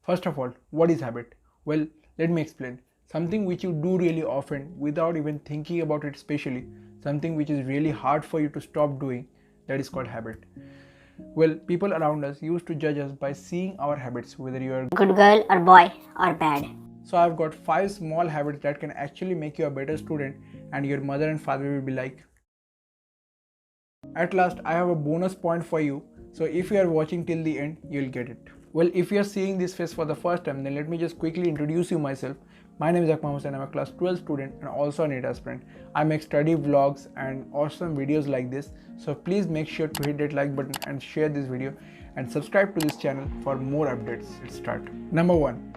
First of all, what is habit? Well, let me explain. Something which you do really often without even thinking about it specially, something which is really hard for you to stop doing, that is called habit. Well, people around us used to judge us by seeing our habits, whether you are good girl or boy or bad. So I've got 5 small habits that can actually make you a better student, and your mother and father will be like, at last I have a bonus point for you. So if you are watching till the end, you'll get it. Well, if you are seeing this face for the first time, then let me just quickly introduce you myself. My name is Akmam Hossain. I'm a class 12 student and also a NEET Aspirant. I make study vlogs and awesome videos like this. So please make sure to hit that like button and share this video and subscribe to this channel for more updates. Let's start. Number 1.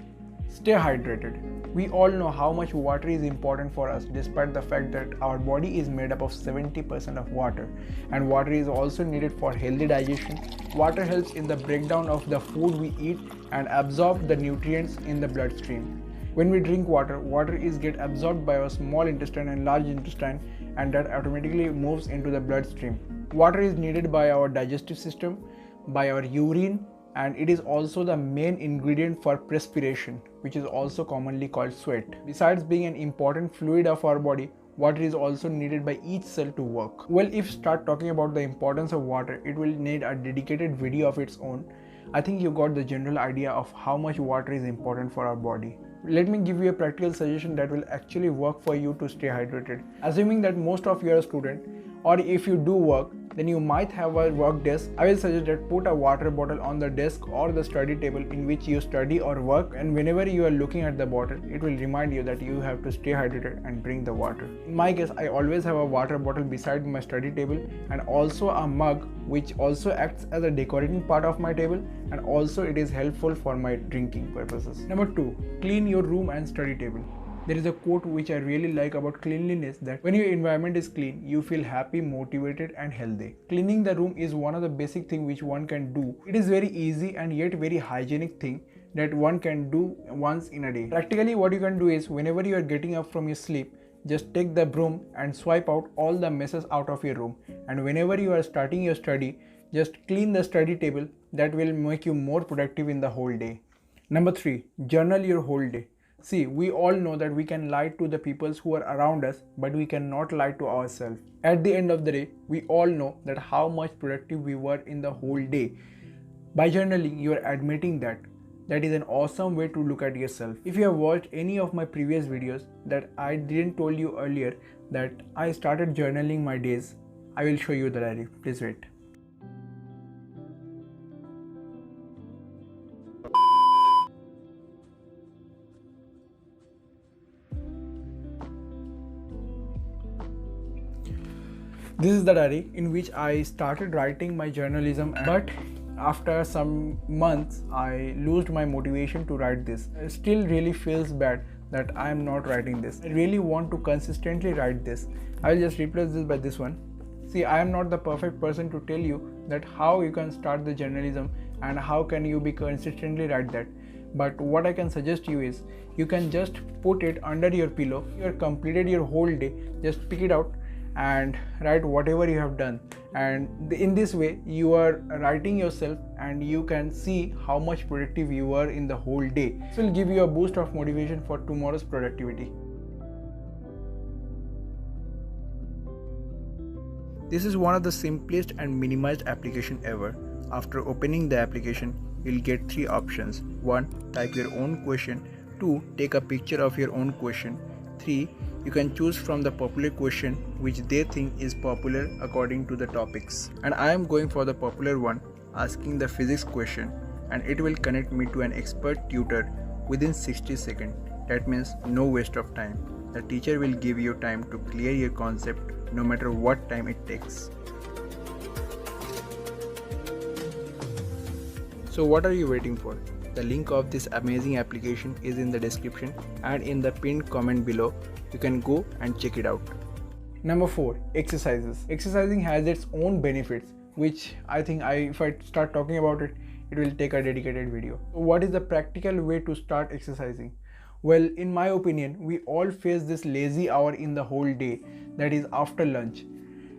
Stay hydrated. We all know how much water is important for us, despite the fact that our body is made up of 70% of water, and water is also needed for healthy digestion. Water helps in the breakdown of the food we eat and absorb the nutrients in the bloodstream. When we drink water, water is get absorbed by our small intestine and large intestine, and that automatically moves into the bloodstream. Water is needed by our digestive system, by our urine, and it is also the main ingredient for perspiration, which is also commonly called sweat. Besides being an important fluid of our body, water is also needed by each cell to work. Well, if you start talking about the importance of water, it will need a dedicated video of its own. I think you got the general idea of how much water is important for our body. Let me give you a practical suggestion that will actually work for you to stay hydrated. Assuming that most of you are a student, or if you do work, then you might have a work desk. I will suggest that put a water bottle on the desk or the study table in which you study or work, and whenever you are looking at the bottle, it will remind you that you have to stay hydrated and drink the water. In my case, I always have a water bottle beside my study table and also a mug which also acts as a decorating part of my table, and also it is helpful for my drinking purposes. Number 2. Clean your room and study table. There is a quote which I really like about cleanliness, that when your environment is clean, you feel happy, motivated and healthy. Cleaning the room is one of the basic things which one can do. It is very easy and yet very hygienic thing that one can do once in a day. Practically what you can do is, whenever you are getting up from your sleep, just take the broom and swipe out all the messes out of your room, and whenever you are starting your study, just clean the study table. That will make you more productive in the whole day. Number 3. Journal your whole day. See, we all know that we can lie to the people who are around us, but we cannot lie to ourselves. At the end of the day, we all know that how much productive we were in the whole day. By journaling, you are admitting that. That is an awesome way to look at yourself. If you have watched any of my previous videos that I didn't told you earlier that I started journaling my days, I will show you the diary. Please wait. This is the diary in which I started writing my journalism, but after some months I lost my motivation to write this. It still really feels bad that I am not writing this. I really want to consistently write this. I will just replace this by this one. See, I am not the perfect person to tell you that how you can start the journalism and how can you be consistently write that. But what I can suggest you is, you can just put it under your pillow. You have completed your whole day, just pick it out and write whatever you have done, and in this way you are writing yourself and you can see how much productive you were in the whole day. This will give you a boost of motivation for tomorrow's productivity. This is one of the simplest and minimized application ever. After opening the application, you'll get 3 options. 1. Type your own question. 2. Take a picture of your own question. 3. You can choose from the popular question which they think is popular according to the topics. And I am going for the popular one, asking the physics question, and it will connect me to an expert tutor within 60 seconds. That means no waste of time. The teacher will give you time to clear your concept no matter what time it takes. So what are you waiting for? The link of this amazing application is in the description and in the pinned comment below. You can go and check it out. Number 4. Exercises. Exercising has its own benefits, which I think if I start talking about it, it will take a dedicated video. So what is the practical way to start exercising? Well, in my opinion, we all face this lazy hour in the whole day, that is after lunch.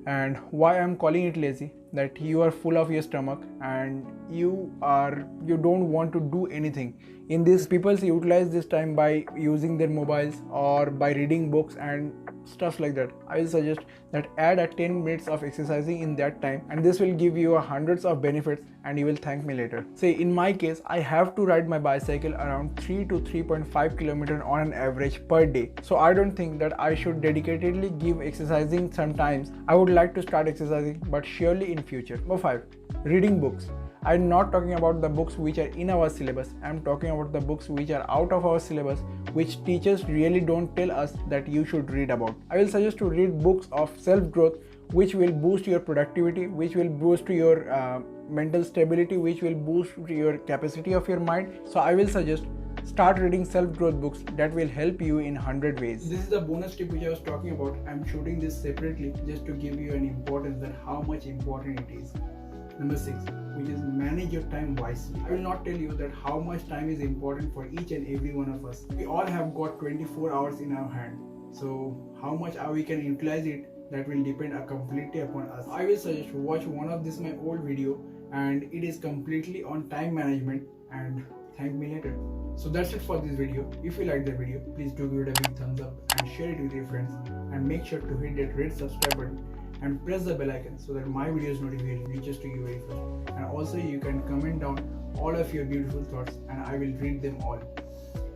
And why I'm calling it lazy, that you are full of your stomach and you don't want to do anything. In this, people utilize this time by using their mobiles or by reading books and stuff like that. I will suggest that add a 10 minutes of exercising in that time, and this will give you hundreds of benefits and you will thank me later. Say in my case, I have to ride my bicycle around 3 to 3.5 kilometers on an average per day. So I don't think that I should dedicatedly give exercising sometimes. I would like to start exercising, but surely in future. Number 5. Reading books. I'm not talking about the books which are in our syllabus. I'm talking about the books which are out of our syllabus, which teachers really don't tell us that you should read about. I will suggest to read books of self-growth, which will boost your productivity, which will boost your mental stability, which will boost your capacity of your mind. So I will suggest start reading self-growth books that will help you in 100 ways. This is the bonus tip which I was talking about. I'm shooting this separately just to give you an importance that how much important it is. Number 6, which is manage your time wisely. I will not tell you that how much time is important for each and every one of us. We all have got 24 hours in our hand. So how much we can utilize it, that will depend completely upon us. I will suggest watch one of this my old video, and it is completely on time management, and thank me later. So that's it for this video. If you like the video, please do give it a big thumbs up and share it with your friends, and make sure to hit that red subscribe button and press the bell icon so that my videos notification reaches to you very first. And also you can comment down all of your beautiful thoughts and I will read them all.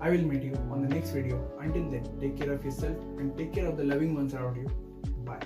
I will meet you on the next video. Until then, take care of yourself and take care of the loving ones around you. Bye.